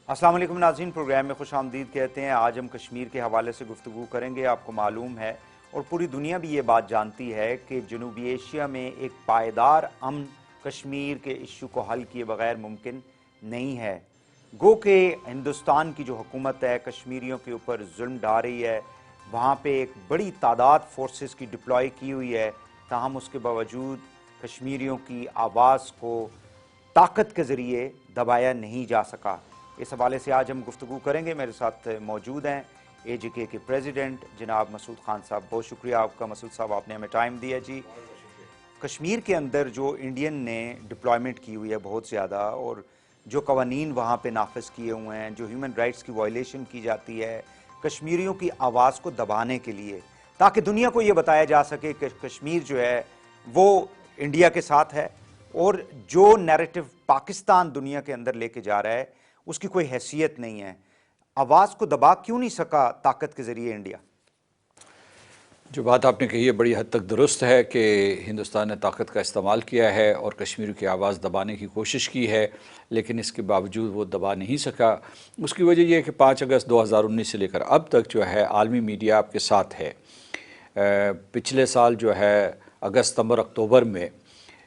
السلام علیکم ناظرین، پروگرام میں خوش آمدید کہتے ہیں۔ آج ہم کشمیر کے حوالے سے گفتگو کریں گے۔ آپ کو معلوم ہے اور پوری دنیا بھی یہ بات جانتی ہے کہ جنوبی ایشیا میں ایک پائیدار امن کشمیر کے ایشو کو حل کیے بغیر ممکن نہیں ہے۔ گو کہ ہندوستان کی جو حکومت ہے کشمیریوں کے اوپر ظلم ڈھا رہی ہے، وہاں پہ ایک بڑی تعداد فورسز کی ڈپلائی کی ہوئی ہے، تاہم اس کے باوجود کشمیریوں کی آواز کو طاقت کے ذریعے دبایا نہیں جا سکا۔ اس حوالے سے آج ہم گفتگو کریں گے۔ میرے ساتھ موجود ہیں اے جے کے پریزیڈنٹ جناب مسعود خان صاحب۔ بہت شکریہ آپ کا مسعود صاحب، آپ نے ہمیں ٹائم دیا۔ جی، کشمیر کے اندر جو انڈین نے ڈپلائمنٹ کی ہوئی ہے بہت زیادہ، اور جو قوانین وہاں پہ نافذ کیے ہوئے ہیں، جو ہیومن رائٹس کی وائلیشن کی جاتی ہے کشمیریوں کی آواز کو دبانے کے لیے، تاکہ دنیا کو یہ بتایا جا سکے کہ کشمیر جو ہے وہ انڈیا کے ساتھ ہے، اور جو نیریٹو پاکستان دنیا کے اندر لے کے جا رہا ہے اس کی کوئی حیثیت نہیں ہے۔ آواز کو دبا کیوں نہیں سکا طاقت کے ذریعے انڈیا؟ جو بات آپ نے کہی ہے بڑی حد تک درست ہے کہ ہندوستان نے طاقت کا استعمال کیا ہے اور کشمیر کی آواز دبانے کی کوشش کی ہے، لیکن اس کے باوجود وہ دبا نہیں سکا۔ اس کی وجہ یہ ہے کہ 5 اگست 2019 سے لے کر اب تک جو ہے عالمی میڈیا آپ کے ساتھ ہے۔ پچھلے سال جو ہے اگست، ستمبر، اکتوبر میں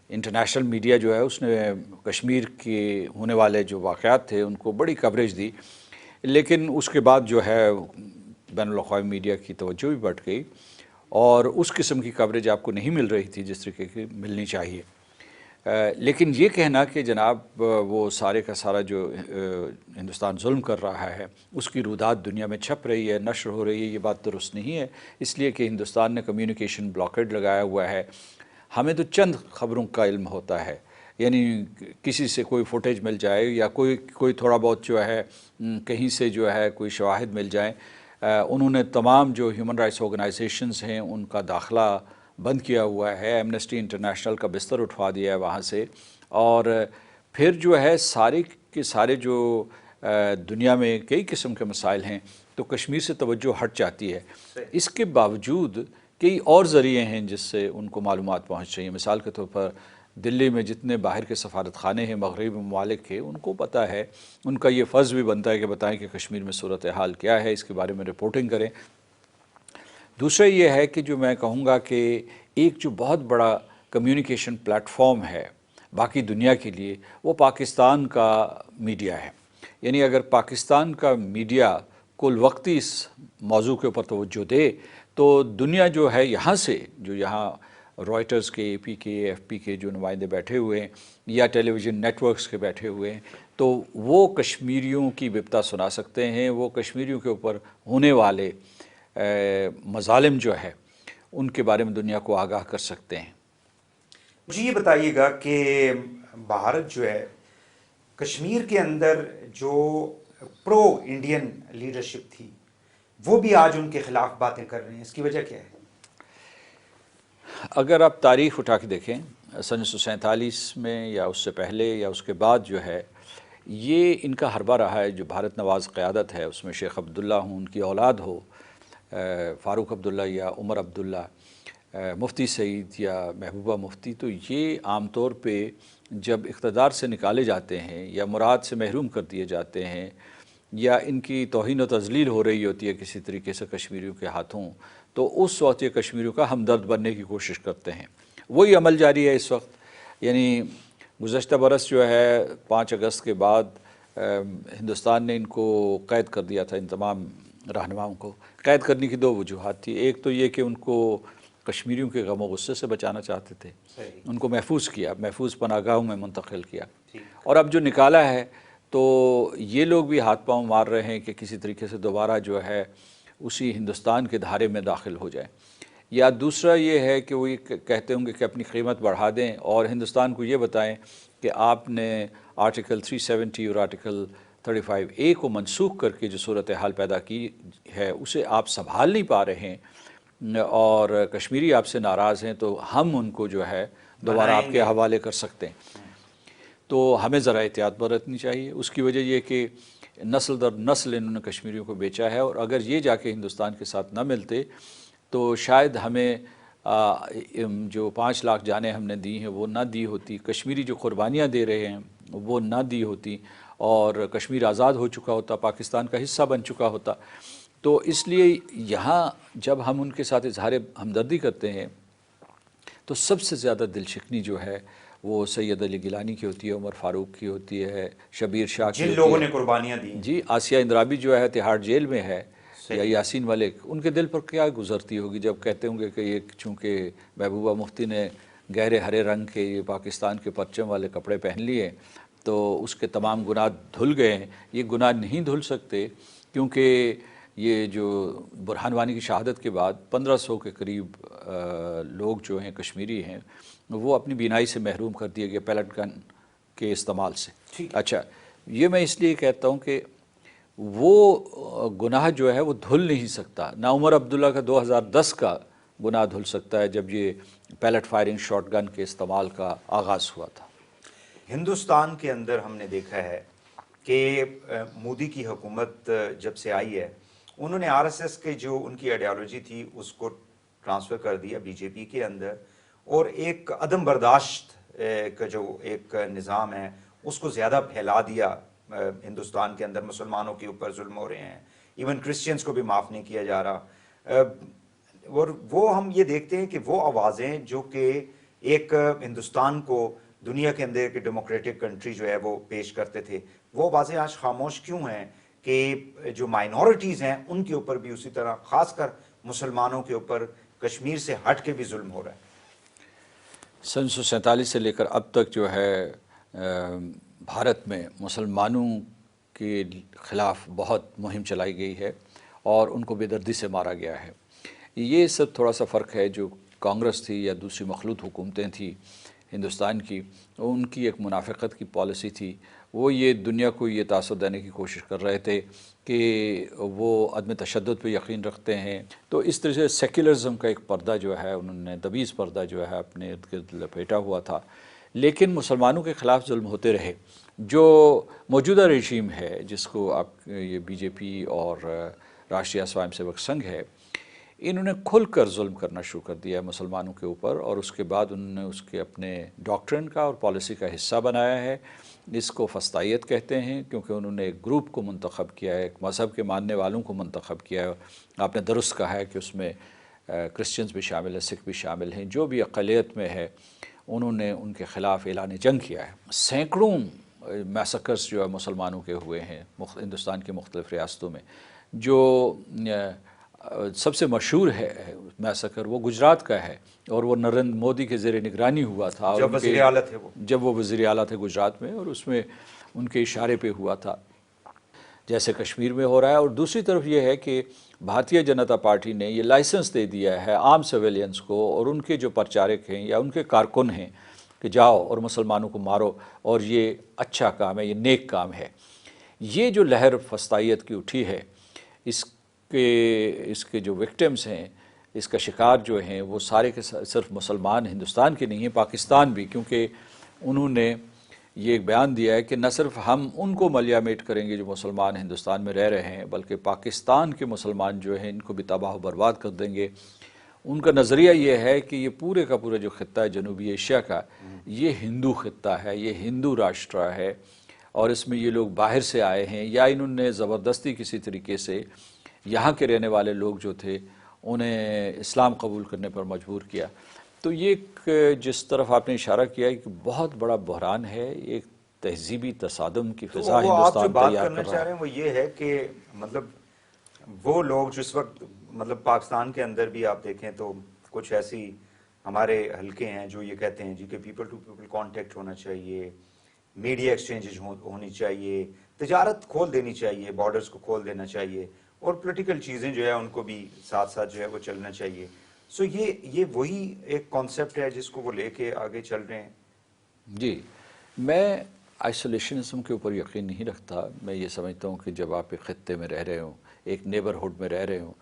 انٹرنیشنل میڈیا جو ہے اس نے کشمیر کے ہونے والے جو واقعات تھے ان کو بڑی کوریج دی، لیکن اس کے بعد جو ہے بین الاقوامی میڈیا کی توجہ بھی بڑھ گئی اور اس قسم کی کوریج آپ کو نہیں مل رہی تھی جس طریقے کی ملنی چاہیے۔ لیکن یہ کہنا کہ جناب وہ سارے کا سارا جو ہندوستان ظلم کر رہا ہے اس کی رودات دنیا میں چھپ رہی ہے، نشر ہو رہی ہے، یہ بات درست نہیں ہے، اس لیے کہ ہندوستان نے کمیونیکیشن بلاکیڈ لگایا ہوا ہے۔ ہمیں تو چند خبروں کا علم ہوتا ہے، یعنی کسی سے کوئی فوٹیج مل جائے یا کوئی تھوڑا بہت جو ہے کہیں سے جو ہے کوئی شواہد مل جائیں۔ انہوں نے تمام جو ہیومن رائٹس آرگنائزیشنز ہیں ان کا داخلہ بند کیا ہوا ہے، ایمنسٹی انٹرنیشنل کا بستر اٹھوا دیا ہے وہاں سے، اور پھر جو ہے سارے کے سارے جو دنیا میں کئی قسم کے مسائل ہیں تو کشمیر سے توجہ ہٹ جاتی ہے۔ اس کے باوجود کئی اور ذریعے ہیں جس سے ان کو معلومات پہنچ رہی ہیں۔ مثال کے طور پر دلی میں جتنے باہر کے سفارت خانے ہیں مغربی ممالک کے، ان کو پتہ ہے، ان کا یہ فرض بھی بنتا ہے کہ بتائیں کہ کشمیر میں صورتحال کیا ہے، اس کے بارے میں رپورٹنگ کریں۔ دوسرا یہ ہے کہ جو میں کہوں گا کہ ایک جو بہت بڑا کمیونیکیشن پلیٹ فارم ہے باقی دنیا کے لیے، وہ پاکستان کا میڈیا ہے۔ یعنی اگر پاکستان کا میڈیا کل وقتی اس موضوع کے اوپر توجہ دے تو دنیا جو ہے یہاں سے، جو یہاں رائٹرز کے، اے پی کے، ایف پی کے جو نمائندے بیٹھے ہوئے ہیں یا ٹیلی ویژن نیٹ ورکس کے بیٹھے ہوئے ہیں، تو وہ کشمیریوں کی وپتا سنا سکتے ہیں، وہ کشمیریوں کے اوپر ہونے والے مظالم جو ہے ان کے بارے میں دنیا کو آگاہ کر سکتے ہیں۔ مجھے یہ بتائیے گا کہ بھارت جو ہے کشمیر کے اندر جو پرو انڈین لیڈرشپ تھی وہ بھی آج ان کے خلاف باتیں کر رہے ہیں، اس کی وجہ کیا ہے؟ اگر آپ تاریخ اٹھا کے دیکھیں 1947 میں یا اس سے پہلے یا اس کے بعد جو ہے یہ ان کا حربہ رہا ہے۔ جو بھارت نواز قیادت ہے اس میں شیخ عبداللہ ہوں، ان کی اولاد ہو فاروق عبداللہ یا عمر عبداللہ، مفتی سعید یا محبوبہ مفتی، تو یہ عام طور پہ جب اقتدار سے نکالے جاتے ہیں یا مراد سے محروم کر دیے جاتے ہیں یا ان کی توہین و تذلیل ہو رہی ہوتی ہے کسی طریقے سے کشمیریوں کے ہاتھوں، تو اس وقت یہ کشمیریوں کا ہمدرد بننے کی کوشش کرتے ہیں۔ وہی عمل جاری ہے اس وقت۔ یعنی گزشتہ برس جو ہے 5 اگست کے بعد ہندوستان نے ان کو قید کر دیا تھا، ان تمام رہنماؤں کو۔ قید کرنے کی 2 وجوہات تھی، ایک تو یہ کہ ان کو کشمیریوں کے غم و غصے سے بچانا چاہتے تھے، ان کو محفوظ کیا، محفوظ پناہ گاہوں میں منتقل کیا، اور اب جو نکالا ہے تو یہ لوگ بھی ہاتھ پاؤں مار رہے ہیں کہ کسی طریقے سے دوبارہ جو ہے اسی ہندوستان کے دھارے میں داخل ہو جائیں۔ یا دوسرا یہ ہے کہ وہ یہ کہتے ہوں گے کہ اپنی قیمت بڑھا دیں اور ہندوستان کو یہ بتائیں کہ آپ نے آرٹیکل 370 اور آرٹیکل 35A کو منسوخ کر کے جو صورتحال پیدا کی ہے اسے آپ سنبھال نہیں پا رہے ہیں اور کشمیری آپ سے ناراض ہیں، تو ہم ان کو جو ہے دوبارہ آپ کے حوالے کر سکتے ہیں۔ تو ہمیں ذرا احتیاط برتنی چاہیے۔ اس کی وجہ یہ کہ نسل در نسل انہوں نے کشمیریوں کو بیچا ہے، اور اگر یہ جا کے ہندوستان کے ساتھ نہ ملتے تو شاید ہمیں جو 5 لاکھ جانیں ہم نے دی ہیں وہ نہ دی ہوتی، کشمیری جو قربانیاں دے رہے ہیں وہ نہ دی ہوتی، اور کشمیر آزاد ہو چکا ہوتا، پاکستان کا حصہ بن چکا ہوتا۔ تو اس لیے یہاں جب ہم ان کے ساتھ اظہار ہمدردی کرتے ہیں تو سب سے زیادہ دل شکنی جو ہے وہ سید علی گیلانی کی ہوتی ہے، عمر فاروق کی ہوتی ہے، شبیر شاہ کی جن ہوتی لوگوں ہے۔ نے قربانیاں دی۔ جی، آسیہ اندرابی جو ہے تہاڑ جیل میں ہے، یا یاسین ملک، ان کے دل پر کیا گزرتی ہوگی جب کہتے ہوں گے کہ یہ چونکہ محبوبہ مفتی نے گہرے ہرے رنگ کے یہ پاکستان کے پرچم والے کپڑے پہن لیے تو اس کے تمام گناہ دھل گئے ہیں۔ یہ گناہ نہیں دھل سکتے کیونکہ یہ جو برہان وانی کی شہادت کے بعد 1500 کے قریب لوگ جو ہیں کشمیری ہیں وہ اپنی بینائی سے محروم کر دیے گئے پیلٹ گن کے استعمال سے۔ اچھا، یہ میں اس لیے کہتا ہوں کہ وہ گناہ جو ہے وہ دھل نہیں سکتا، نہ عمر عبداللہ کا 2010 کا گناہ دھل سکتا ہے جب یہ پیلٹ فائرنگ شاٹ گن کے استعمال کا آغاز ہوا تھا۔ ہندوستان کے اندر ہم نے دیکھا ہے کہ مودی کی حکومت جب سے آئی ہے انہوں نے آر ایس ایس کے جو ان کی آئیڈیالوجی تھی اس کو ٹرانسفر کر دیا بی جے پی کے اندر، اور ایک عدم برداشت کا جو ایک نظام ہے اس کو زیادہ پھیلا دیا۔ ہندوستان کے اندر مسلمانوں کے اوپر ظلم ہو رہے ہیں، ایون کرسچنز کو بھی معاف نہیں کیا جا رہا، اور وہ ہم یہ دیکھتے ہیں کہ وہ آوازیں جو کہ ایک ہندوستان کو دنیا کے اندر ایک ڈیموکریٹک کنٹری جو ہے وہ پیش کرتے تھے، وہ آوازیں آج خاموش کیوں ہیں کہ جو مائنورٹیز ہیں ان کے اوپر بھی اسی طرح، خاص کر مسلمانوں کے اوپر کشمیر سے ہٹ کے بھی ظلم ہو رہا ہے؟ 1947 سے لے کر اب تک جو ہے بھارت میں مسلمانوں کے خلاف بہت مہم چلائی گئی ہے اور ان کو بے دردی سے مارا گیا ہے۔ یہ سب تھوڑا سا فرق ہے، جو کانگریس تھی یا دوسری مخلوط حکومتیں تھیں ہندوستان کی، ان کی ایک منافقت کی پالیسی تھی، وہ یہ دنیا کو یہ تاثر دینے کی کوشش کر رہے تھے کہ وہ عدم تشدد پہ یقین رکھتے ہیں۔ تو اس طرح سے سیکولرزم کا ایک پردہ جو ہے انہوں نے دبیز پردہ جو ہے اپنے ارد گرد لپیٹا ہوا تھا، لیکن مسلمانوں کے خلاف ظلم ہوتے رہے۔ جو موجودہ رژیم ہے جس کو آپ یہ بی جے پی اور راشٹریہ سوائم سیوک سنگھ ہے، انہوں نے کھل کر ظلم کرنا شروع کر دیا ہے مسلمانوں کے اوپر، اور اس کے بعد انہوں نے اس کے اپنے ڈاکٹرن کا اور پالیسی کا حصہ بنایا ہے۔ اس کو فسطائیت کہتے ہیں کیونکہ انہوں نے ایک گروپ کو منتخب کیا ہے، ایک مذہب کے ماننے والوں کو منتخب کیا ہے۔ آپ نے درست کہا ہے کہ اس میں کرسچنز بھی شامل ہیں، سکھ بھی شامل ہیں، جو بھی اقلیت میں ہے انہوں نے ان کے خلاف اعلان جنگ کیا ہے۔ سینکڑوں میسکرز جو ہے مسلمانوں کے ہوئے ہیں ہندوستان کے مختلف ریاستوں میں۔ جو سب سے مشہور ہے میسکر وہ گجرات کا ہے، اور وہ نریندر مودی کے زیر نگرانی ہوا تھا، اور جب وزیر اعلیٰ تھے جب وہ وزیر اعلیٰ تھے گجرات میں، اور اس میں ان کے اشارے پہ ہوا تھا جیسے کشمیر میں ہو رہا ہے۔ اور دوسری طرف یہ ہے کہ بھارتیہ جنتا پارٹی نے یہ لائسنس دے دیا ہے عام سویلینز کو اور ان کے جو پرچارک ہیں یا ان کے کارکن ہیں کہ جاؤ اور مسلمانوں کو مارو، اور یہ اچھا کام ہے، یہ نیک کام ہے۔ یہ جو لہر فسطائیت کی اٹھی ہے، اس کے جو وکٹمز ہیں، اس کا شکار جو ہیں، وہ سارے کے صرف مسلمان ہندوستان کے نہیں ہیں، پاکستان بھی، کیونکہ انہوں نے یہ ایک بیان دیا ہے کہ نہ صرف ہم ان کو ملیامیٹ کریں گے جو مسلمان ہندوستان میں رہ رہے ہیں، بلکہ پاکستان کے مسلمان جو ہیں ان کو بھی تباہ و برباد کر دیں گے۔ ان کا نظریہ یہ ہے کہ یہ پورے کا پورا جو خطہ ہے جنوبی ایشیا کا، یہ ہندو خطہ ہے، یہ ہندو راشٹر ہے، اور اس میں یہ لوگ باہر سے آئے ہیں یا انہوں نے زبردستی کسی طریقے سے یہاں کے رہنے والے لوگ جو تھے انہیں اسلام قبول کرنے پر مجبور کیا۔ تو یہ ایک جس طرف آپ نے اشارہ کیا ہے کہ بہت بڑا بحران ہے، ایک تہذیبی تصادم کی فضا وہ آپ جو ہندوستان بات تیار کرنا کر چاہ رہا رہے ہے۔ ہیں وہ یہ ہے کہ مطلب وہ لوگ جس وقت مطلب پاکستان کے اندر بھی آپ دیکھیں تو کچھ ایسی ہمارے حلقے ہیں جو یہ کہتے ہیں جی کہ پیپل ٹو پیپل کانٹیکٹ ہونا چاہیے، میڈیا ایکسچینجز ہونی چاہیے، تجارت کھول دینی چاہیے، بارڈرز کو کھول دینا چاہیے، اور پولیٹیکل چیزیں جو ہے ان کو بھی ساتھ ساتھ جو ہے وہ چلنا چاہیے۔ سو یہ وہی ایک کانسیپٹ ہے جس کو وہ لے کے آگے چل رہے ہیں۔ جی، میں آئسولیشنزم کے اوپر یقین نہیں رکھتا۔ میں یہ سمجھتا ہوں کہ جب آپ ایک خطے میں رہ رہے ہوں، ایک نیبرہڈ میں رہ رہے ہوں،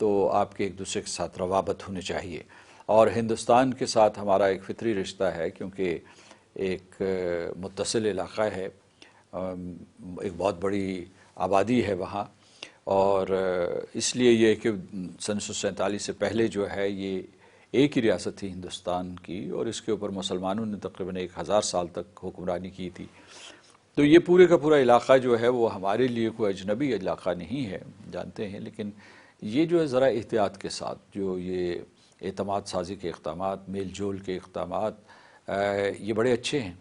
تو آپ کے ایک دوسرے کے ساتھ روابط ہونے چاہیے، اور ہندوستان کے ساتھ ہمارا ایک فطری رشتہ ہے کیونکہ ایک متصل علاقہ ہے، ایک بہت بڑی آبادی ہے وہاں، اور اس لیے یہ کہ 1947 سے پہلے جو ہے یہ ایک ہی ریاست تھی ہندوستان کی، اور اس کے اوپر مسلمانوں نے تقریباً 1000 سال تک حکمرانی کی تھی۔ تو یہ پورے کا پورا علاقہ جو ہے وہ ہمارے لیے کوئی اجنبی علاقہ نہیں ہے، جانتے ہیں، لیکن یہ جو ہے ذرا احتیاط کے ساتھ جو یہ اعتماد سازی کے اقدامات، میل جول کے اقدامات، یہ بڑے اچھے ہیں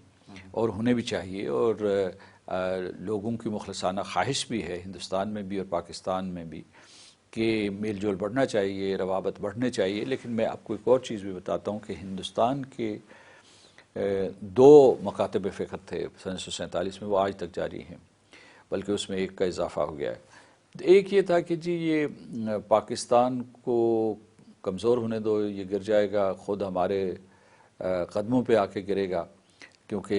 اور ہونے بھی چاہیے، اور لوگوں کی مخلصانہ خواہش بھی ہے ہندوستان میں بھی اور پاکستان میں بھی کہ میل جول بڑھنا چاہیے، روابط بڑھنے چاہیے۔ لیکن میں آپ کو ایک اور چیز بھی بتاتا ہوں کہ ہندوستان کے دو مکاتب فکر تھے 1947 میں، وہ آج تک جاری ہیں، بلکہ اس میں ایک کا اضافہ ہو گیا ہے۔ ایک یہ تھا کہ جی یہ پاکستان کو کمزور ہونے دو، یہ گر جائے گا، خود ہمارے قدموں پہ آ کے گرے گا، کیونکہ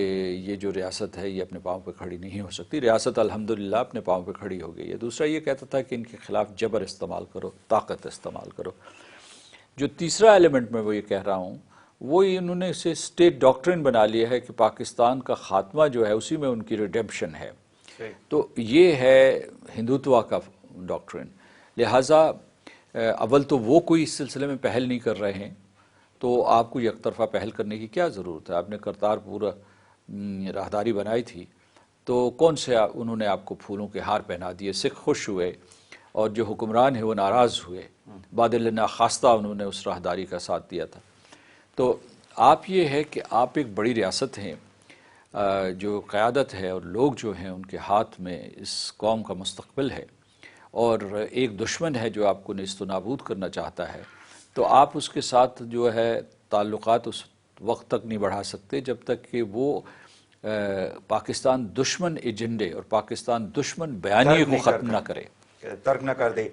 یہ جو ریاست ہے یہ اپنے پاؤں پہ کھڑی نہیں ہو سکتی۔ ریاست الحمدللہ اپنے پاؤں پہ کھڑی ہو گئی ہے۔ دوسرا یہ کہتا تھا کہ ان کے خلاف جبر استعمال کرو، طاقت استعمال کرو۔ جو تیسرا ایلیمنٹ میں وہ یہ کہہ رہا ہوں، وہ انہوں نے اسے اسٹیٹ ڈاکٹرن بنا لیا ہے کہ پاکستان کا خاتمہ جو ہے اسی میں ان کی ریڈیمپشن ہے۔ تو یہ ہے ہندوتوا کا ڈاکٹرن۔ لہٰذا اول تو وہ کوئی اس سلسلے میں پہل نہیں کر رہے ہیں، تو آپ کو یک طرفہ پہل کرنے کی کیا ضرورت ہے؟ آپ نے کرتارپور راہداری بنائی تھی، تو کون سے انہوں نے آپ کو پھولوں کے ہار پہنا دیے، سکھ خوش ہوئے اور جو حکمران ہیں وہ ناراض ہوئے، بادل ناخواستہ انہوں نے اس راہداری کا ساتھ دیا تھا۔ تو آپ یہ ہے کہ آپ ایک بڑی ریاست ہیں، جو قیادت ہے اور لوگ جو ہیں ان کے ہاتھ میں اس قوم کا مستقبل ہے، اور ایک دشمن ہے جو آپ کو نیست و نابود کرنا چاہتا ہے، تو آپ اس کے ساتھ جو ہے تعلقات اس وقت تک نہیں بڑھا سکتے جب تک کہ وہ پاکستان دشمن ایجنڈے اور پاکستان دشمن بیانیے کو ختم نہ کرے، ترک نہ کر دے۔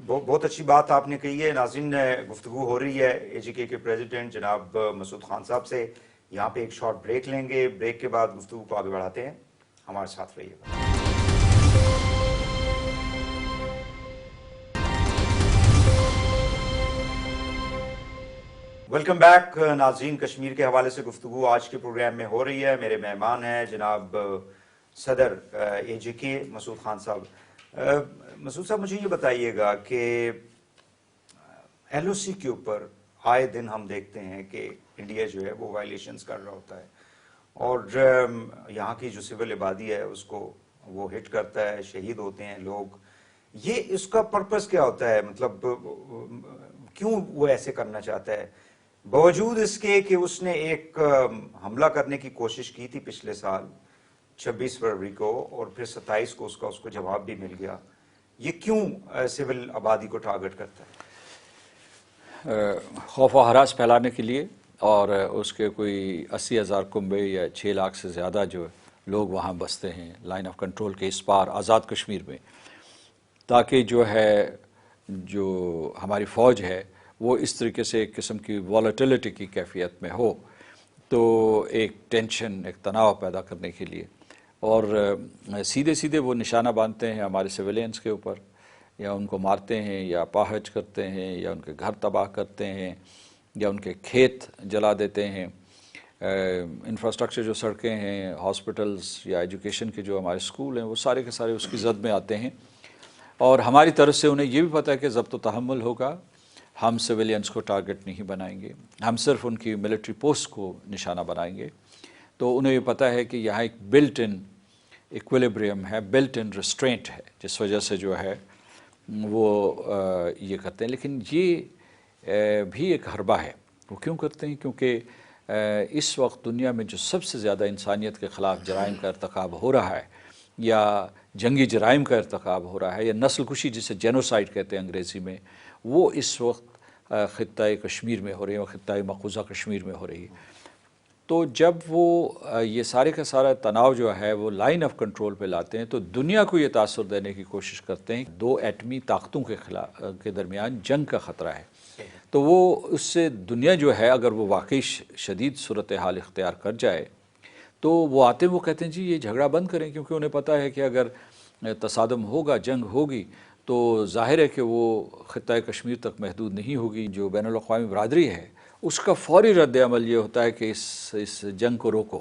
بہت اچھی بات آپ نے کہی ہے۔ ناظرین، گفتگو ہو رہی ہے اے جی کے پریزیڈنٹ جناب مسعود خان صاحب سے۔ یہاں پہ ایک شارٹ بریک لیں گے، بریک کے بعد گفتگو کو آگے بڑھاتے ہیں، ہمارے ساتھ رہیے گا۔ ویلکم بیک ناظرین، کشمیر کے حوالے سے گفتگو آج کے پروگرام میں ہو رہی ہے۔ میرے مہمان ہیں جناب صدر اے جے کے مسعود خان صاحب۔ مسعود صاحب، مجھے یہ بتائیے گا کہ ایل او سی کے اوپر آئے دن ہم دیکھتے ہیں کہ انڈیا جو ہے وہ وائلیشنز کر رہا ہوتا ہے، اور یہاں کی جو سول عبادی ہے اس کو وہ ہٹ کرتا ہے، شہید ہوتے ہیں لوگ۔ یہ اس کا پرپس کیا ہوتا ہے؟ مطلب کیوں وہ ایسے کرنا چاہتا ہے، باوجود اس کے کہ اس نے ایک حملہ کرنے کی کوشش کی تھی پچھلے سال 26 فروری کو، اور پھر 27 کو اس کو جواب بھی مل گیا؟ یہ کیوں سول آبادی کو ٹارگٹ کرتا ہے؟ خوف و ہراس پھیلانے کے لیے، اور اس کے کوئی 80,000 کنبے یا 6 لاکھ سے زیادہ جو لوگ وہاں بستے ہیں لائن آف کنٹرول کے اس پار آزاد کشمیر میں، تاکہ جو ہے جو ہماری فوج ہے وہ اس طریقے سے ایک قسم کی والیٹیلٹی کی کیفیت میں ہو، تو ایک ٹینشن، ایک تناؤ پیدا کرنے کے لیے، اور سیدھے سیدھے وہ نشانہ باندھتے ہیں ہمارے سویلینز کے اوپر، یا ان کو مارتے ہیں یا اپاہج کرتے ہیں یا ان کے گھر تباہ کرتے ہیں یا ان کے کھیت جلا دیتے ہیں۔ انفراسٹرکچر جو سڑکیں ہیں، ہاسپٹلز یا ایجوکیشن کے جو ہمارے سکول ہیں، وہ سارے کے سارے اس کی زد میں آتے ہیں، اور ہماری طرف سے انہیں یہ بھی پتہ ہے کہ ضبط و تحمل ہوگا، ہم سویلینز کو ٹارگٹ نہیں بنائیں گے، ہم صرف ان کی ملٹری پوسٹ کو نشانہ بنائیں گے۔ تو انہیں یہ پتہ ہے کہ یہاں ایک بلٹ ان ایکویلیبریم ہے، بلٹ ان ریسٹرینٹ ہے، جس وجہ سے جو ہے وہ یہ کرتے ہیں۔ لیکن یہ بھی ایک حربہ ہے۔ وہ کیوں کرتے ہیں؟ کیونکہ اس وقت دنیا میں جو سب سے زیادہ انسانیت کے خلاف جرائم کا ارتکاب ہو رہا ہے، یا جنگی جرائم کا ارتکاب ہو رہا ہے، یا نسل کشی جسے جینوسائیڈ کہتے ہیں انگریزی میں، وہ اس وقت خطۂ کشمیر میں ہو رہی ہے، اور خطۂ مقبوضہ کشمیر میں ہو رہی ہے۔ تو جب وہ یہ سارے کا سارا تناؤ جو ہے وہ لائن آف کنٹرول پہ لاتے ہیں، تو دنیا کو یہ تاثر دینے کی کوشش کرتے ہیں دو ایٹمی طاقتوں کے درمیان جنگ کا خطرہ ہے۔ تو وہ اس سے دنیا جو ہے اگر وہ واقعی شدید صورتحال اختیار کر جائے، تو وہ آتے ہیں، وہ کہتے ہیں جی یہ جھگڑا بند کریں، کیونکہ انہیں پتہ ہے کہ اگر تصادم ہوگا، جنگ ہوگی، تو ظاہر ہے کہ وہ خطۂ کشمیر تک محدود نہیں ہوگی۔ جو بین الاقوامی برادری ہے اس کا فوری رد عمل یہ ہوتا ہے کہ اس جنگ کو روکو،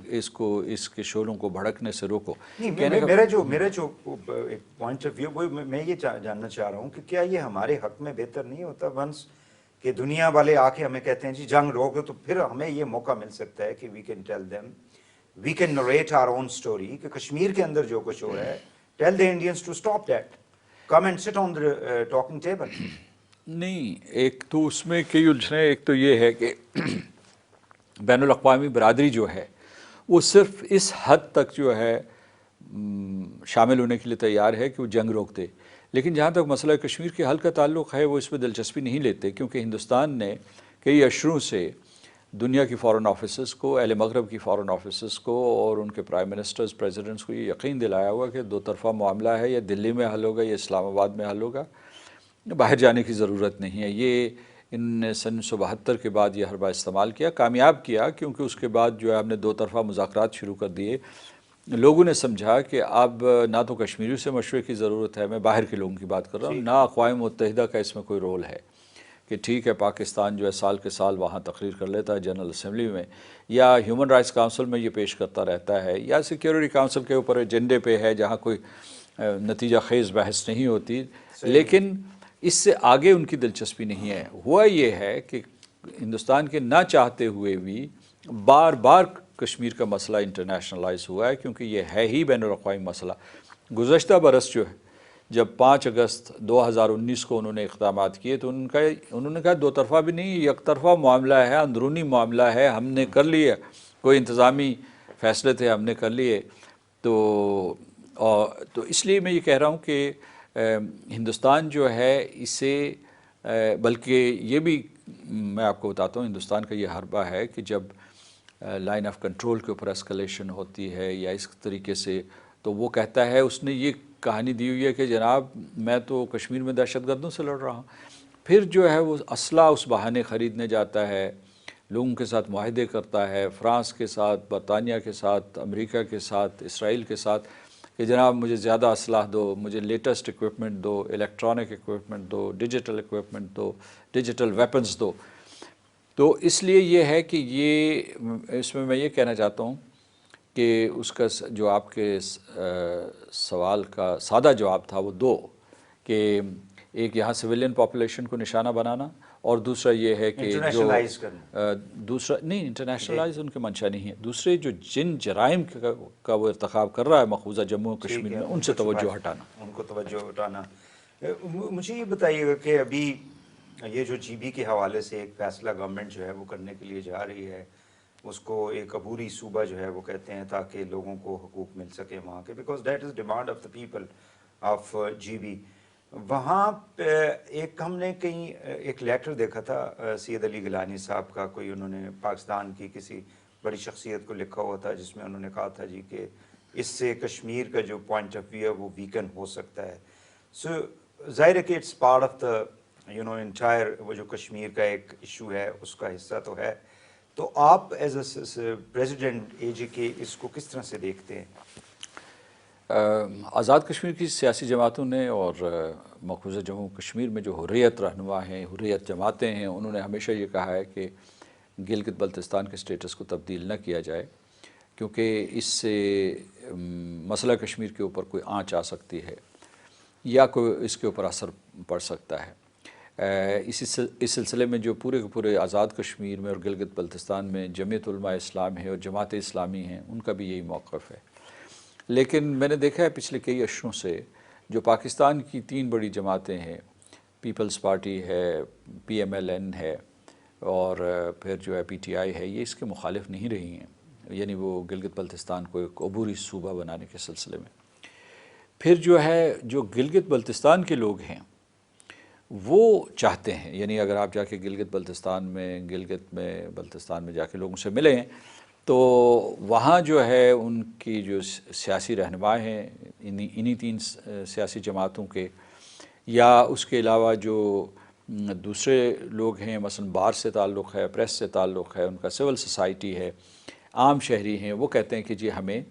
اس کے شعلوں کو بھڑکنے سے روکو۔ میرا جو ایک پوائنٹ آف ویو، میں یہ جاننا چاہ رہا ہوں کہ کیا یہ ہمارے حق میں بہتر نہیں ہوتا ونس کہ دنیا والے آ کے ہمیں کہتے ہیں جی جنگ روکو، تو پھر ہمیں یہ موقع مل سکتا ہے کہ we can tell them we can narrate our own story کہ کشمیر کے اندر جو کچھ ہو رہا ہے, tell the Indians to stop that, come and sit on the talking table. نہیں, ایک تو اس میں کئی الجھنیں. ایک تو یہ ہے کہ بین الاقوامی برادری جو ہے وہ صرف اس حد تک جو ہے شامل ہونے کے لیے تیار ہے کہ وہ جنگ روک دے, لیکن جہاں تک مسئلہ کشمیر کے حل کا تعلق ہے وہ اس میں دلچسپی نہیں لیتے, کیونکہ ہندوستان نے کئی اشروں سے دنیا کی فارن آفیسز کو, اہل مغرب کی فارن آفیسز کو اور ان کے پرائم منسٹرز, پریزیڈنٹس کو یہ یقین دلایا ہوا کہ دو طرفہ معاملہ ہے, یا دلی میں حل ہوگا یا اسلام آباد میں حل ہوگا, باہر جانے کی ضرورت نہیں ہے. یہ ان نے سن 1972 کے بعد یہ حربہ استعمال کیا, کامیاب کیا, کیونکہ اس کے بعد جو ہے ہم نے دو طرفہ مذاکرات شروع کر دیے. لوگوں نے سمجھا کہ اب نہ تو کشمیریوں سے مشورے کی ضرورت ہے, میں باہر کے لوگوں کی بات کر رہا ہوں, نہ اقوام متحدہ کا اس میں کوئی رول ہے کہ ٹھیک ہے پاکستان جو ہے سال کے سال وہاں تقریر کر لیتا ہے جنرل اسمبلی میں, یا ہیومن رائٹس کونسل میں یہ پیش کرتا رہتا ہے, یا سیکیورٹی کونسل کے اوپر ایجنڈے پہ ہے جہاں کوئی نتیجہ خیز بحث نہیں ہوتی, لیکن اس سے آگے ان کی دلچسپی نہیں ہے. ہوا یہ ہے کہ ہندوستان کے نہ چاہتے ہوئے بھی بار بار کشمیر کا مسئلہ انٹرنیشنلائز ہوا ہے, کیونکہ یہ ہے ہی بین الاقوامی مسئلہ. گزشتہ برس جو ہے جب 5 اگست 2019 کو انہوں نے اقدامات کیے تو انہوں نے کہا دو طرفہ بھی نہیں, یک طرفہ معاملہ ہے, اندرونی معاملہ ہے, ہم نے کر لیے, کوئی انتظامی فیصلے تھے ہم نے کر لیے. تو اس لیے میں یہ کہہ رہا ہوں کہ ہندوستان جو ہے اسے, بلکہ یہ بھی میں آپ کو بتاتا ہوں, ہندوستان کا یہ حربہ ہے کہ جب لائن آف کنٹرول کے اوپر اسکلیشن ہوتی ہے یا اس طریقے سے, تو وہ کہتا ہے, اس نے یہ کہانی دی ہوئی ہے کہ جناب میں تو کشمیر میں دہشت گردوں سے لڑ رہا ہوں. پھر جو ہے وہ اسلحہ اس بہانے خریدنے جاتا ہے, لوگوں کے ساتھ معاہدے کرتا ہے, فرانس کے ساتھ, برطانیہ کے ساتھ, امریکہ کے ساتھ, اسرائیل کے ساتھ, کہ جناب مجھے زیادہ اسلحہ دو, مجھے لیٹسٹ اکوپمنٹ دو, الیکٹرانک اکوپمنٹ دو, ڈیجیٹل اکوپمنٹ دو, ڈیجیٹل ویپنز دو. تو اس لیے یہ ہے کہ یہ اس میں یہ کہنا چاہتا ہوں کہ اس کا جو آپ کے سوال کا سادہ جواب تھا وہ دو, کہ ایک یہاں سویلین پاپولیشن کو نشانہ بنانا, اور دوسرا یہ ہے کہ جو دوسرا نہیں, انٹرنیشنلائز ان کے منشا نہیں ہے, دوسرے جو جن جرائم کا وہ ارتکاب کر رہا ہے مقبوضہ جموں و کشمیر میں, ان سے توجہ ہٹانا, ان کو توجہ ہٹانا. مجھے یہ بتائیے گا کہ ابھی یہ جو جی بی کے حوالے سے ایک فیصلہ گورنمنٹ جو ہے وہ کرنے کے لیے جا رہی ہے, اس کو ایک عبوری صوبہ جو ہے وہ کہتے ہیں تاکہ لوگوں کو حقوق مل سکے وہاں کے, because that is demand of the people of G B. وہاں ایک ہم نے کہیں ایک لیٹر دیکھا تھا سید علی گیلانی صاحب کا, کوئی انہوں نے پاکستان کی کسی بڑی شخصیت کو لکھا ہوا تھا, جس میں انہوں نے کہا تھا جی کہ اس سے کشمیر کا جو پوائنٹ آف ویو ہے وہ ویکن ہو سکتا ہے. سو ظاہر ہے کہ it's part of the entire, وہ جو کشمیر کا ایک ایشو ہے اس کا حصہ تو ہے. تو آپ ایز اے پریزیڈنٹ اے جے کے اس کو کس طرح سے دیکھتے ہیں؟ آزاد کشمیر کی سیاسی جماعتوں نے اور مقبوضہ جموں کشمیر میں جو حریت رہنما ہیں, حریت جماعتیں ہیں, انہوں نے ہمیشہ یہ کہا ہے کہ گلگت بلتستان کے سٹیٹس کو تبدیل نہ کیا جائے, کیونکہ اس سے مسئلہ کشمیر کے اوپر کوئی آنچ آ سکتی ہے یا کوئی اس کے اوپر اثر پڑ سکتا ہے. اس سلسلے میں جو پورے کے پورے آزاد کشمیر میں اور گلگت بلتستان میں جمعیت علماء اسلام ہے اور جماعت اسلامی ہیں, ان کا بھی یہی موقف ہے. لیکن میں نے دیکھا ہے پچھلے کئی اشروں سے جو پاکستان کی 3 بڑی جماعتیں ہیں, پیپلز پارٹی ہے, پی ایم ایل این ہے, اور پھر جو ہے پی ٹی آئی ہے, یہ اس کے مخالف نہیں رہی ہیں, یعنی وہ گلگت بلتستان کو ایک عبوری صوبہ بنانے کے سلسلے میں. پھر جو ہے جو گلگت بلتستان کے لوگ ہیں وہ چاہتے ہیں, یعنی اگر آپ جا کے گلگت بلتستان میں جا کے لوگوں سے ملیں تو وہاں جو ہے ان کی جو سیاسی رہنما ہیں انہی 3 سیاسی جماعتوں کے, یا اس کے علاوہ جو دوسرے لوگ ہیں, مثلا بار سے تعلق ہے, پریس سے تعلق ہے, ان کا سول سوسائٹی ہے, عام شہری ہیں, وہ کہتے ہیں کہ جی ہمیں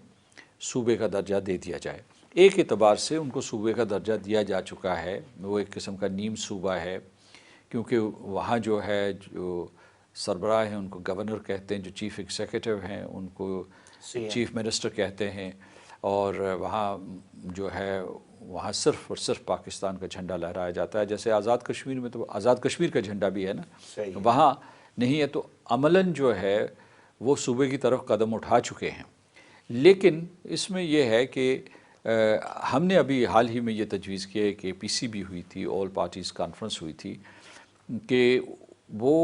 صوبے کا درجہ دے دیا جائے. ایک اعتبار سے ان کو صوبے کا درجہ دیا جا چکا ہے, وہ ایک قسم کا نیم صوبہ ہے, کیونکہ وہاں جو ہے جو سربراہ ہیں ان کو گورنر کہتے ہیں, جو چیف ایگزیکٹو ہیں ان کو چیف منسٹر کہتے ہیں, اور وہاں جو ہے وہاں صرف اور صرف پاکستان کا جھنڈا لہرایا جاتا ہے. جیسے آزاد کشمیر میں تو آزاد کشمیر کا جھنڈا بھی ہے نا, وہاں نہیں ہے. تو عملاً جو ہے وہ صوبے کی طرف قدم اٹھا چکے ہیں. لیکن اس میں یہ ہے کہ ہم نے ابھی حال ہی میں یہ تجویز کیا ہے کہ PCB ہوئی تھی، آل پارٹیز کانفرنس ہوئی تھی، کہ وہ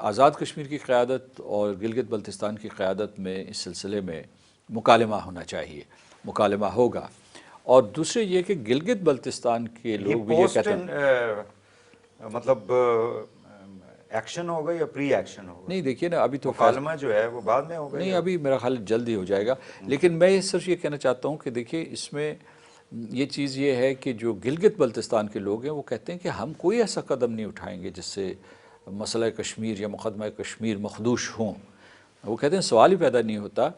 آزاد کشمیر کی قیادت اور گلگت بلتستان کی قیادت میں اس سلسلے میں مکالمہ ہونا چاہیے، مکالمہ ہوگا۔ اور دوسرے یہ کہ گلگت بلتستان کے یہ لوگ بھی یہ پوسٹ کہتے ہیں، مطلب ایکشن ہوگا یا پری ایکشن ہوگا؟ نہیں دیکھیے نا، ابھی تو مکالمہ جو ہے وہ بعد میں ہوگا نہیں، یا ابھی میرا خیال جلد ہی ہو جائے گا۔ لیکن میں صرف یہ کہنا چاہتا ہوں کہ دیکھیے اس میں یہ چیز یہ ہے کہ جو گلگت بلتستان کے لوگ ہیں وہ کہتے ہیں کہ ہم کوئی ایسا قدم نہیں اٹھائیں گے جس سے مسئلہ کشمیر یا مقدمہ کشمیر مخدوش ہوں۔ وہ کہتے ہیں سوال ہی پیدا نہیں ہوتا۔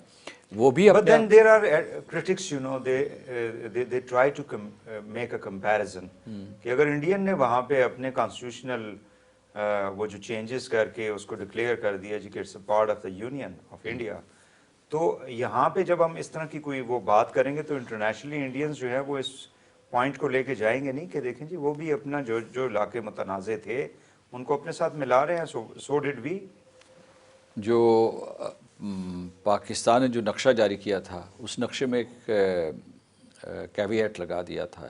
وہ بھی But اپنے then there are critics, you know, they try to make a comparison کہ اگر انڈین نے وہاں پہ اپنے کانسٹیٹیوشنل وہ جو چینجز کر کے اس کو ڈکلیئر کر دیا کہ it's a part of the union of India, تو یہاں پہ جب ہم اس طرح کی کوئی وہ بات کریں گے تو انٹرنیشنلی انڈینز جو ہے وہ اس پوائنٹ کو لے کے جائیں گے نہیں کہ دیکھیں جی وہ بھی اپنا جو علاقے متنازع تھے ان کو اپنے ساتھ ملا رہے ہیں، سو ڈڈ وی۔ جو پاکستان نے جو نقشہ جاری کیا تھا اس نقشے میں ایک کیویٹ لگا دیا تھا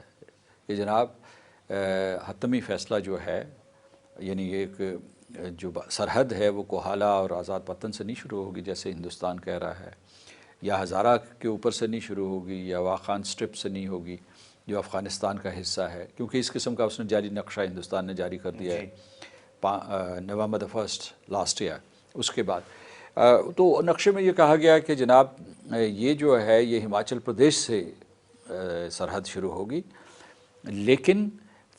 کہ جناب حتمی فیصلہ جو ہے، یعنی ایک جو سرحد ہے وہ کوہالہ اور آزاد پتن سے نہیں شروع ہوگی جیسے ہندوستان کہہ رہا ہے، یا ہزارہ کے اوپر سے نہیں شروع ہوگی، یا واخان اسٹرپ سے نہیں ہوگی جو افغانستان کا حصہ ہے، کیونکہ اس قسم کا اس نے جاری نقشہ ہندوستان نے جاری کر دیا ہے نومبر the 1st لاسٹ ایئر۔ اس کے بعد تو نقشے میں یہ کہا گیا کہ جناب یہ جو ہے یہ ہماچل پردیش سے سرحد شروع ہوگی، لیکن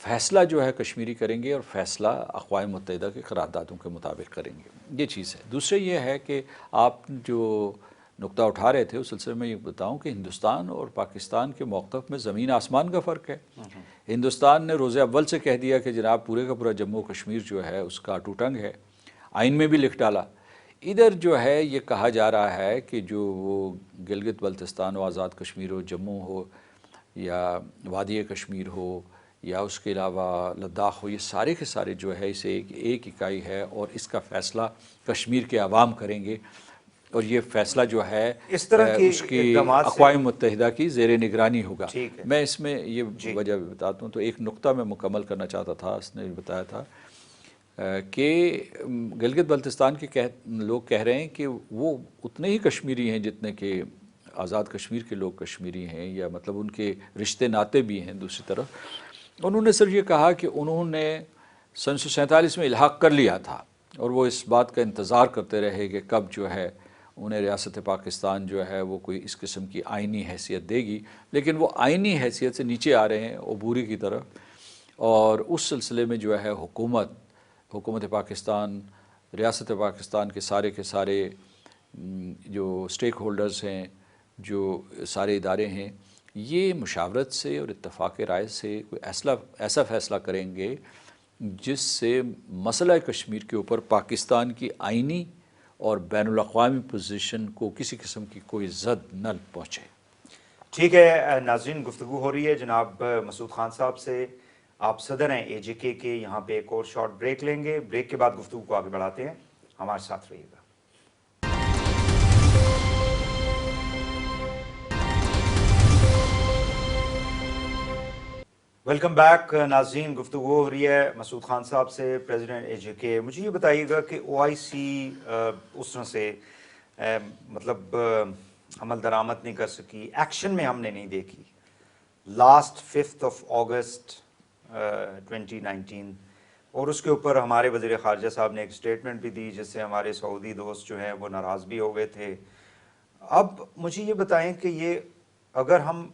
فیصلہ جو ہے کشمیری کریں گے اور فیصلہ اقوام متحدہ کے قراردادوں کے مطابق کریں گے، یہ چیز ہے۔ دوسرے یہ ہے کہ آپ جو نقطہ اٹھا رہے تھے اس سلسلے میں یہ بتاؤں کہ ہندوستان اور پاکستان کے موقف میں زمین آسمان کا فرق ہے۔ ہندوستان نے روز اول سے کہہ دیا کہ جناب پورے کا پورا جموں کشمیر جو ہے اس کا ٹوٹنگ ہے، آئین میں بھی لکھ ڈالا۔ ادھر جو ہے یہ کہا جا رہا ہے کہ جو وہ گلگت بلتستان و آزاد کشمیر ہو، جموں ہو یا وادی کشمیر ہو یا اس کے علاوہ لداخ ہو، یہ سارے کے سارے جو ہے اسے ایک اکائی ہے اور اس کا فیصلہ کشمیر کے عوام کریں گے، اور یہ فیصلہ جو ہے اس طرح کی اس کی اقدامات سے اقوام متحدہ کی زیر نگرانی ہوگا۔ ٹھیک ہے میں اس میں یہ وجہ بھی بتاتا ہوں، تو ایک نقطہ میں مکمل کرنا چاہتا تھا، اس نے بتایا تھا کہ گلگت بلتستان کے لوگ کہہ رہے ہیں کہ وہ اتنے ہی کشمیری ہیں جتنے کہ آزاد کشمیر کے لوگ کشمیری ہیں، یا مطلب ان کے رشتے ناطے بھی ہیں۔ دوسری طرف انہوں نے صرف یہ کہا کہ انہوں نے 1947 میں الحاق کر لیا تھا اور وہ اس بات کا انتظار کرتے رہے کہ کب جو ہے انہیں ریاست پاکستان جو ہے وہ کوئی اس قسم کی آئینی حیثیت دے گی، لیکن وہ آئینی حیثیت سے نیچے آ رہے ہیں عبوری کی طرف، اور اس سلسلے میں جو ہے حکومت پاکستان، ریاست پاکستان کے سارے جو اسٹیک ہولڈرز ہیں، جو سارے ادارے ہیں، یہ مشاورت سے اور اتفاق رائے سے کوئی ایسا فیصلہ کریں گے جس سے مسئلہ کشمیر کے اوپر پاکستان کی آئینی اور بین الاقوامی پوزیشن کو کسی قسم کی کوئی زد نہ پہنچے۔ ٹھیک ہے ناظرین، گفتگو ہو رہی ہے جناب مسعود خان صاحب سے۔ آپ صدر ہیں AJK کے، یہاں پہ ایک اور شارٹ بریک لیں گے، بریک کے بعد گفتگو کو آگے بڑھاتے ہیں، ہمارے ساتھ رہیے گا۔ ویلکم بیک ناظرین، گفتگو ہو رہی ہے مسعود خان صاحب سے، پریزیڈنٹ AJK۔ مجھے یہ بتائیے گا کہ OIC اس طرح سے مطلب عمل درآمد نہیں کر سکی، ایکشن میں ہم نے نہیں دیکھی۔ لاسٹ 5 اگست 2019، اور اس کے اوپر ہمارے وزیر خارجہ صاحب نے ایک اسٹیٹمنٹ بھی دی جس سے ہمارے سعودی دوست جو ہیں وہ ناراض بھی ہو گئے تھے۔ اب مجھے یہ بتائیں کہ یہ اگر ہم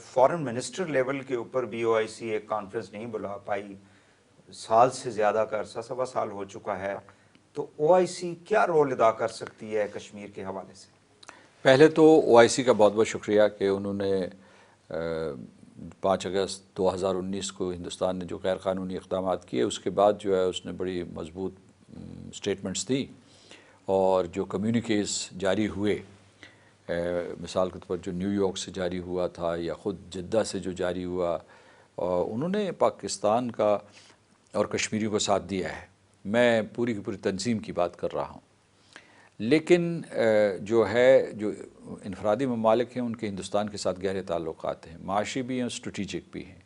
فارن منسٹر لیول کے اوپر بھی OIC ایک کانفرنس نہیں بلا پائی، سال سے زیادہ کا عرصہ، 1.25 سال ہو چکا ہے، تو OIC کیا رول ادا کر سکتی ہے کشمیر کے حوالے سے؟ پہلے تو OIC کا بہت بہت شکریہ کہ انہوں نے 5 اگست 2019 کو ہندوستان نے جو غیر قانونی اقدامات کیے اس کے بعد جو ہے اس نے بڑی مضبوط سٹیٹمنٹس دی، اور جو کمیونیکیز جاری ہوئے، مثال کے طور پر جو نیو یارک سے جاری ہوا تھا یا خود جدہ سے جو جاری ہوا، انہوں نے پاکستان کا اور کشمیریوں کو ساتھ دیا ہے۔ میں پوری کی پوری تنظیم کی بات کر رہا ہوں۔ لیکن جو ہے جو انفرادی ممالک ہیں ان کے ہندوستان کے ساتھ گہرے تعلقات ہیں، معاشی بھی ہیں، اسٹریٹجک بھی ہیں،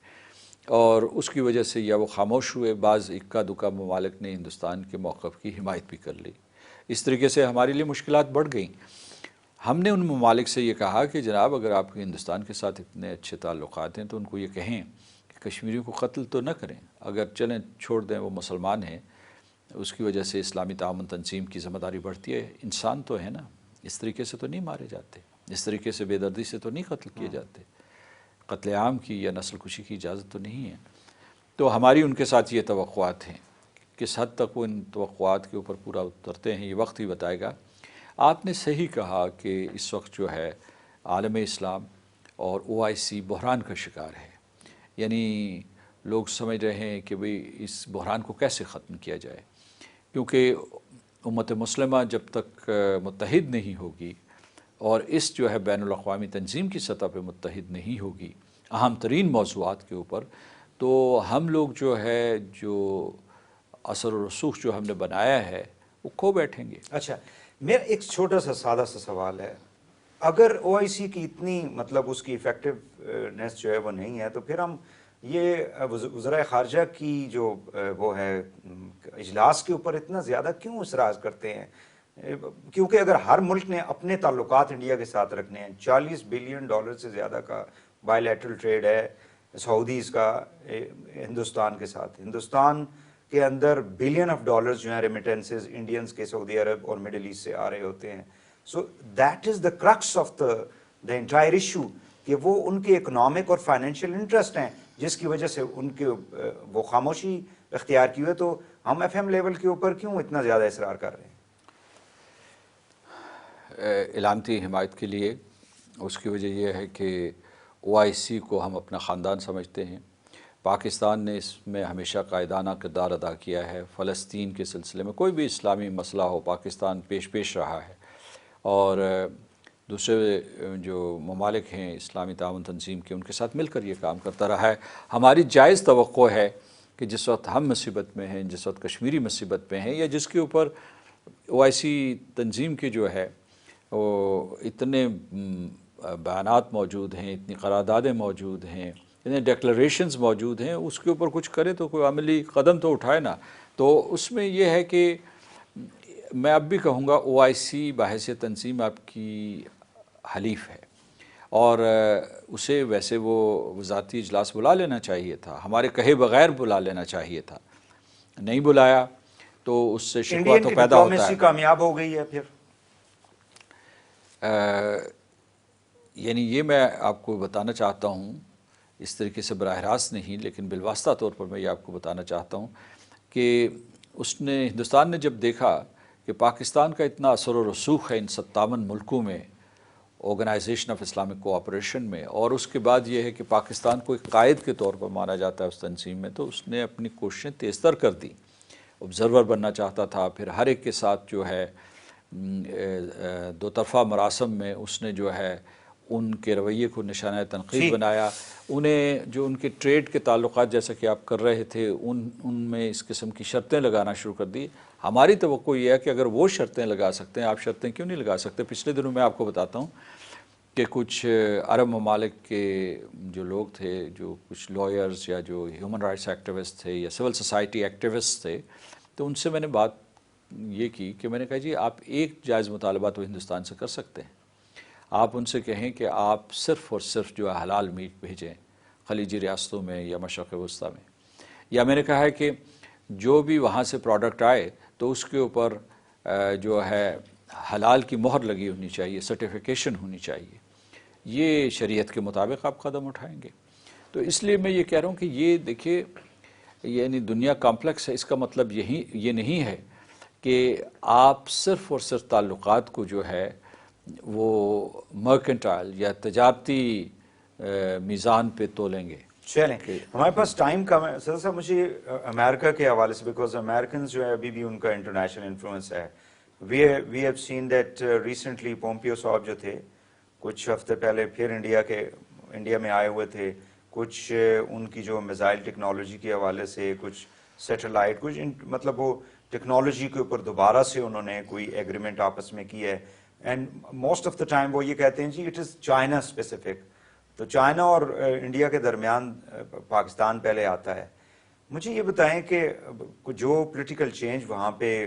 اور اس کی وجہ سے یا وہ خاموش ہوئے، بعض اکا دکا ممالک نے ہندوستان کے موقف کی حمایت بھی کر لی۔ اس طریقے سے ہمارے لیے مشکلات بڑھ گئیں۔ ہم نے ان ممالک سے یہ کہا کہ جناب اگر آپ کے ہندوستان کے ساتھ اتنے اچھے تعلقات ہیں تو ان کو یہ کہیں کہ کشمیریوں کو قتل تو نہ کریں، اگر چلیں چھوڑ دیں، وہ مسلمان ہیں، اس کی وجہ سے اسلامی تعاون تنظیم کی ذمہ داری بڑھتی ہے، انسان تو ہے نا، اس طریقے سے تو نہیں مارے جاتے، اس طریقے سے بے دردی سے تو نہیں قتل کیے جاتے، قتل عام کی یا نسل کشی کی اجازت تو نہیں ہے۔ تو ہماری ان کے ساتھ یہ توقعات ہیں، کس حد تک وہ ان توقعات کے اوپر پورا اترتے ہیں یہ وقت ہی بتائے گا۔ آپ نے صحیح کہا کہ اس وقت جو ہے عالم اسلام اور OIC بحران کا شکار ہے، یعنی لوگ سمجھ رہے ہیں کہ بھئی اس بحران کو کیسے ختم کیا جائے، کیونکہ امت مسلمہ جب تک متحد نہیں ہوگی اور اس جو ہے بین الاقوامی تنظیم کی سطح پہ متحد نہیں ہوگی اہم ترین موضوعات کے اوپر، تو ہم لوگ جو ہے جو اثر و رسوخ جو ہم نے بنایا ہے وہ کھو بیٹھیں گے۔ اچھا، میرا ایک چھوٹا سا سادہ سا سوال ہے، اگر OIC کی اتنی مطلب اس کی ایفیکٹونیس جو ہے وہ نہیں ہے، تو پھر ہم یہ وزرائے خارجہ کی جو وہ ہے اجلاس کے اوپر اتنا زیادہ کیوں اصرار کرتے ہیں؟ کیونکہ اگر ہر ملک نے اپنے تعلقات انڈیا کے ساتھ رکھنے ہیں، $40 بلین سے زیادہ کا بائی لیٹرل ٹریڈ ہے سعودیز کا ہندوستان کے ساتھ، ہندوستان کے اندر بلین آف ڈالرز جو ہیں ریمیٹنسز انڈینز کے سعودی عرب اور مڈل ایسٹ سے آ رہے ہوتے ہیں۔ So that is the crux of the entire issue, کہ وہ ان کے اکنامک اور فائنینشیل انٹرسٹ ہیں جس کی وجہ سے ان کے وہ خاموشی اختیار کی ہوئے۔ تو ہم FM لیول کے اوپر کیوں اتنا زیادہ اصرار کر رہے ہیں؟ علامتی حمایت کے لیے اس کی وجہ یہ ہے کہ OIC کو ہم اپنا خاندان سمجھتے ہیں۔ پاکستان نے اس میں ہمیشہ قائدانہ کردار ادا کیا ہے، فلسطین کے سلسلے میں کوئی بھی اسلامی مسئلہ ہو پاکستان پیش رہا ہے، اور دوسرے جو ممالک ہیں اسلامی تعاون تنظیم کے ان کے ساتھ مل کر یہ کام کرتا رہا ہے۔ ہماری جائز توقع ہے کہ جس وقت ہم مصیبت میں ہیں، جس وقت کشمیری مصیبت میں ہیں، یا جس کے اوپر OIC تنظیم کے جو ہے وہ اتنے بیانات موجود ہیں، اتنی قراردادیں موجود ہیں، اتنے ڈیکلریشنز موجود ہیں، اس کے اوپر کچھ کرے تو کوئی عملی قدم تو اٹھائے نا۔ تو اس میں یہ ہے کہ میں اب بھی کہوں گا OIC بحیثیت تنظیم آپ کی حلیف ہے، اور اسے ویسے وہ وزارتی اجلاس بلا لینا چاہیے تھا، ہمارے کہے بغیر بلا لینا چاہیے تھا، نہیں بلایا تو اس سے شکوہ تو پیدا ہوتا ہے۔ انڈین ڈپلومیسی کامیاب ہو گئی ہے پھر؟ یعنی یہ میں آپ کو بتانا چاہتا ہوں، اس طریقے سے براہ راست نہیں لیکن بالواسطہ طور پر میں یہ آپ کو بتانا چاہتا ہوں کہ ہندوستان نے جب دیکھا کہ پاکستان کا اتنا اثر و رسوخ ہے ان 57 ملکوں میں آرگنائزیشن آف اسلامک کوآپریشن میں، اور اس کے بعد یہ ہے کہ پاکستان کو ایک قائد کے طور پر مانا جاتا ہے اس تنظیم میں، تو اس نے اپنی کوششیں تیزتر کر دی، آبزرور بننا چاہتا تھا، پھر ہر ایک کے ساتھ جو ہے دو طرفہ مراسم میں اس نے جو ہے ان کے رویے کو نشانہ تنقید بنایا، انہیں جو ان کے ٹریڈ کے تعلقات جیسا کہ آپ کر رہے تھے ان میں اس قسم کی شرطیں لگانا شروع کر دی۔ ہماری توقع یہ ہے کہ اگر وہ شرطیں لگا سکتے ہیں، آپ شرطیں کیوں نہیں لگا سکتے؟ پچھلے دنوں میں آپ کو بتاتا ہوں کہ کچھ عرب ممالک کے جو لوگ تھے، جو کچھ لائرز یا جو ہیومن رائٹس ایکٹیوسٹ تھے یا سول سوسائٹی ایکٹیوسٹ تھے، تو ان سے میں نے بات یہ کی کہ میں نے کہا جی آپ ایک جائز مطالبہ تو ہندوستان سے کر سکتے ہیں، آپ ان سے کہیں کہ آپ صرف اور صرف جو ہے حلال میٹ بھیجیں خلیجی ریاستوں میں یا مشرق وسطیٰ میں، یا میں نے کہا ہے کہ جو بھی وہاں سے پروڈکٹ آئے تو اس کے اوپر جو ہے حلال کی مہر لگی ہونی چاہیے، سرٹیفیکیشن ہونی چاہیے، یہ شریعت کے مطابق آپ قدم اٹھائیں گے۔ تو اس لیے میں یہ کہہ رہا ہوں کہ یہ دیکھیے یعنی دنیا کمپلیکس ہے، اس کا مطلب یہ نہیں ہے کہ آپ صرف اور صرف تعلقات کو جو ہے وہ مرکنٹائل یا تجارتی میزان پہ تولیں گے۔ چلیں، ہمارے پاس ٹائم کم ہے سر صاحب، مجھے امریکہ کے حوالے سے، بیکاز امریکنز جو ہے ابھی بھی ان کا انٹرنیشنل انفلوئنس ہے، we have seen that recently Pompeo صاحب جو تھے کچھ ہفتے پہلے پھر انڈیا میں آئے ہوئے تھے، کچھ ان کی جو میزائل ٹیکنالوجی کے حوالے سے کچھ سیٹلائٹ کچھ مطلب وہ ٹیکنالوجی کے اوپر دوبارہ سے انہوں نے کوئی ایگریمنٹ آپس میں کی ہے. And most of the time وہ یہ کہتے ہیں جی اٹ از چائنا اسپیسیفک. تو چائنا اور انڈیا کے درمیان پاکستان پہلے آتا ہے. مجھے یہ بتائیں کہ جو پولیٹیکل چینج وہاں پہ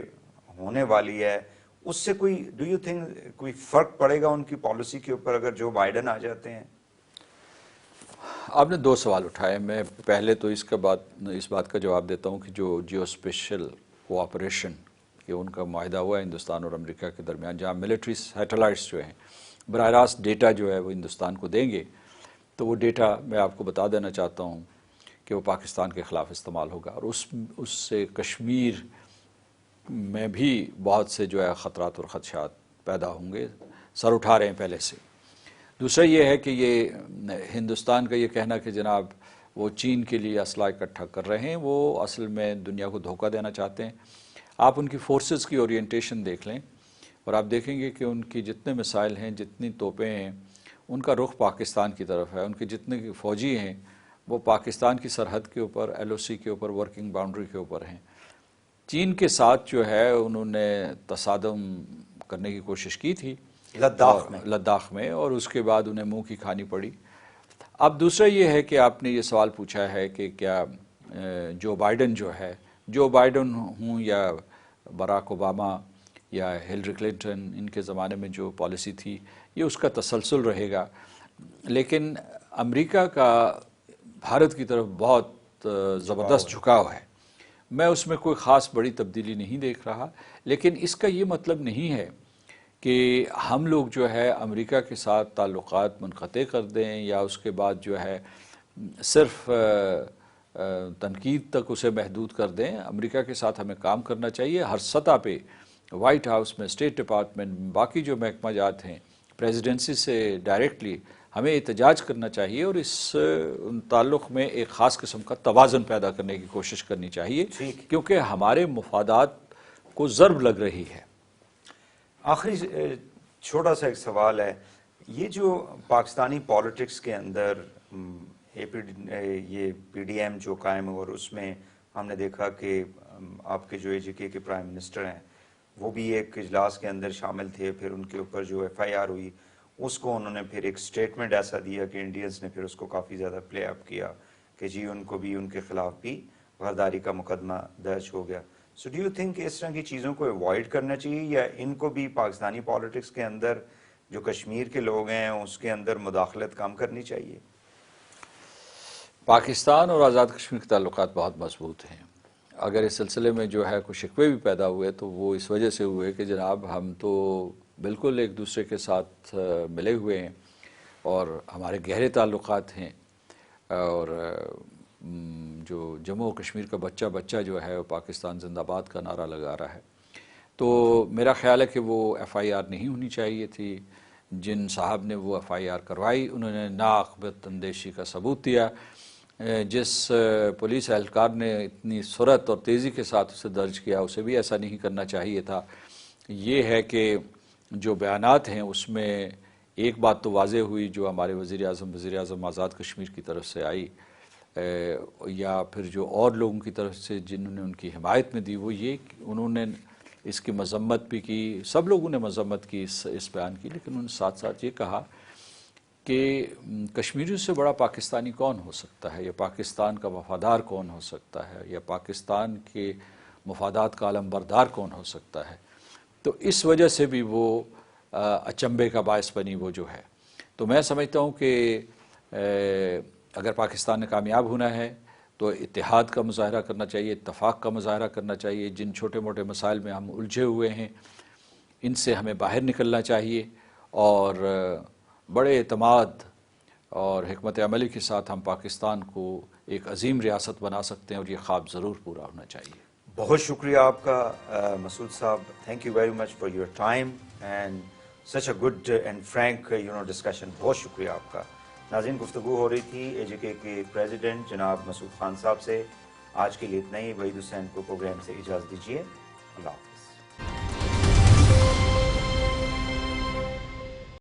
ہونے والی ہے اس سے کوئی ڈو یو تھنک کوئی فرق پڑے گا ان کی پالیسی کے اوپر اگر جو بائیڈن آ جاتے ہیں؟ آپ نے 2 سوال اٹھائے. میں پہلے تو اس بات کا جواب دیتا ہوں کہ جو جیو اسپیشل کوآپریشن کہ ان کا معاہدہ ہوا ہے ہندوستان اور امریکہ کے درمیان, جہاں ملٹری سیٹلائٹس جو ہیں براہ راست ڈیٹا جو ہے وہ ہندوستان کو دیں گے, تو وہ ڈیٹا میں آپ کو بتا دینا چاہتا ہوں کہ وہ پاکستان کے خلاف استعمال ہوگا, اور اس سے کشمیر میں بھی بہت سے جو ہے خطرات اور خدشات پیدا ہوں گے, سر اٹھا رہے ہیں پہلے سے. دوسرا یہ ہے کہ یہ ہندوستان کا یہ کہنا کہ جناب وہ چین کے لیے اسلحہ اکٹھا کر رہے ہیں, وہ اصل میں دنیا کو دھوکہ دینا چاہتے ہیں. آپ ان کی فورسز کی اورینٹیشن دیکھ لیں اور آپ دیکھیں گے کہ ان کی جتنے مسائل ہیں, جتنی توپیں ہیں, ان کا رخ پاکستان کی طرف ہے. ان کے جتنے فوجی ہیں وہ پاکستان کی سرحد کے اوپر, ایل او سی کے اوپر, ورکنگ باؤنڈری کے اوپر ہیں. چین کے ساتھ جو ہے انہوں نے تصادم کرنے کی کوشش کی تھی لداخ میں, اور اس کے بعد انہیں منہ کی کھانی پڑی. اب دوسرا یہ ہے کہ آپ نے یہ سوال پوچھا ہے کہ کیا جو بائیڈن جو ہے, جو بائیڈن ہوں یا براک اوباما یا ہلری کلنٹن, ان کے زمانے میں جو پالیسی تھی یہ اس کا تسلسل رہے گا. لیکن امریکہ کا بھارت کی طرف بہت زبردست جھکاؤ ہے. میں اس میں کوئی خاص بڑی تبدیلی نہیں دیکھ رہا, لیکن اس کا یہ مطلب نہیں ہے کہ ہم لوگ جو ہے امریکہ کے ساتھ تعلقات منقطع کر دیں یا اس کے بعد جو ہے صرف تنقید تک اسے محدود کر دیں. امریکہ کے ساتھ ہمیں کام کرنا چاہیے ہر سطح پہ, وائٹ ہاؤس میں, اسٹیٹ ڈپارٹمنٹ, باقی جو محکمہ جات ہیں, پریزیڈنسی سے ڈائریکٹلی ہمیں احتجاج کرنا چاہیے, اور اس تعلق میں ایک خاص قسم کا توازن پیدا کرنے کی کوشش کرنی چاہیے, کیونکہ ہمارے مفادات کو ضرب لگ رہی ہے. آخری چھوٹا سا ایک سوال ہے, یہ جو پاکستانی پالیٹکس کے اندر یہ پی ڈی ایم جو قائم ہوا, اور اس میں ہم نے دیکھا کہ آپ کے جو اے جے کے پرائم منسٹر ہیں وہ بھی ایک اجلاس کے اندر شامل تھے, پھر ان کے اوپر جو ایف آئی آر ہوئی اس کو انہوں نے پھر ایک سٹیٹمنٹ ایسا دیا کہ انڈینز نے پھر اس کو کافی زیادہ پلے اپ کیا کہ جی ان کو بھی ان کے خلاف بھی غداری کا مقدمہ درج ہو گیا. سو ڈو یو تھنک اس طرح کی چیزوں کو اوائڈ کرنا چاہیے, یا ان کو بھی پاکستانی پالیٹکس کے اندر جو کشمیر کے لوگ ہیں اس کے اندر مداخلت کم کرنی چاہیے؟ پاکستان اور آزاد کشمیر کے تعلقات بہت مضبوط ہیں. اگر اس سلسلے میں جو ہے کچھ شکوے بھی پیدا ہوئے تو وہ اس وجہ سے ہوئے کہ جناب ہم تو بالکل ایک دوسرے کے ساتھ ملے ہوئے ہیں اور ہمارے گہرے تعلقات ہیں, اور جو جموں و کشمیر کا بچہ جو ہے وہ پاکستان زندہ باد کا نعرہ لگا رہا ہے. تو میرا خیال ہے کہ وہ ایف آئی آر نہیں ہونی چاہیے تھی. جن صاحب نے وہ ایف آئی آر کروائی انہوں نے ناقابل اندیشی کا ثبوت دیا. جس پولیس اہلکار نے اتنی سرعت اور تیزی کے ساتھ اسے درج کیا اسے بھی ایسا نہیں کرنا چاہیے تھا. یہ ہے کہ جو بیانات ہیں اس میں ایک بات تو واضح ہوئی جو ہمارے وزیر اعظم آزاد کشمیر کی طرف سے آئی, یا پھر جو اور لوگوں کی طرف سے جنہوں نے ان کی حمایت میں دی, وہ یہ کہ انہوں نے اس کی مذمت بھی کی. سب لوگوں نے مذمت کی اس بیان کی, لیکن انہوں نے ساتھ ساتھ یہ کہا کہ کشمیریوں سے بڑا پاکستانی کون ہو سکتا ہے, یا پاکستان کا وفادار کون ہو سکتا ہے, یا پاکستان کے مفادات کا علم بردار کون ہو سکتا ہے. تو اس وجہ سے بھی وہ اچنبے کا باعث بنی وہ جو ہے. تو میں سمجھتا ہوں کہ اگر پاکستان نے کامیاب ہونا ہے تو اتحاد کا مظاہرہ کرنا چاہیے, اتفاق کا مظاہرہ کرنا چاہیے. جن چھوٹے موٹے مسائل میں ہم الجھے ہوئے ہیں ان سے ہمیں باہر نکلنا چاہیے, اور بڑے اعتماد اور حکمت عملی کے ساتھ ہم پاکستان کو ایک عظیم ریاست بنا سکتے ہیں, اور یہ خواب ضرور پورا ہونا چاہیے. بہت شکریہ آپ کا مسعود صاحب. Thank you very much for your time and such a good and Frank discussion. بہت شکریہ آپ کا. ناظرین, گفتگو ہو رہی تھی اے جے کے پریزیڈنٹ جناب مسعود خان صاحب سے. آج کے لیے اتنا ہی. وحید حسین کو پروگرام سے اجازت دیجیے. اللہ حافظ.